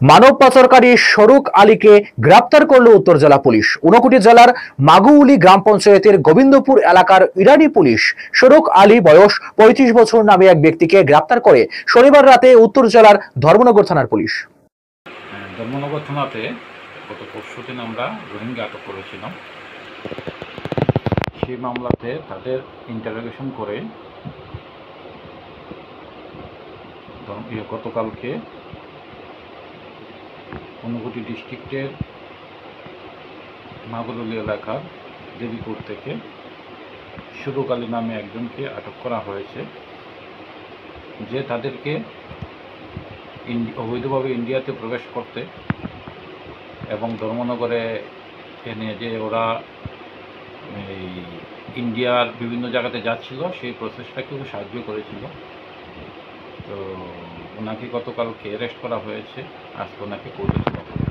মানব পাচারকারী শরুক আলীকে গ্রেপ্তার করল উত্তর জেলা পুলিশ। ঊনকোটি জেলার মাগুউলি গ্রাম পঞ্চায়েতের গোবিন্দপুর এলাকার ইরানি পুলিশ শরুক আলী বয়স ৩৫ বছর নামে এক ব্যক্তিকে গ্রেপ্তার করে শনিবার রাতে উত্তর জেলার ধর্মনগর থানার পুলিশ। ধর্মনগর থানাতে গত পরশুদিন আমরা রোহিঙ্গা আটক করেছিলাম। সেই মামলাতে তাদের ইন্টারোগেশন করে গতকালকে ঊনকোটি ডিস্ট্রিক্টের মাগুরুলি এলাকার দেবীপুর থেকে শরুক আলী নামে একজনকে আটক করা হয়েছে, যে তাদেরকে অবৈধভাবে ইন্ডিয়াতে প্রবেশ করতে এবং ধর্মনগরে এনে যে ওরা এই ইন্ডিয়ার বিভিন্ন জায়গাতে যাচ্ছিল সেই প্রসেসটাকেও সাহায্য করেছিল। তো ওনাকে গতকালকে অ্যারেস্ট করা হয়েছে, আজকে ওনাকে কোর্টে তোলা হবে।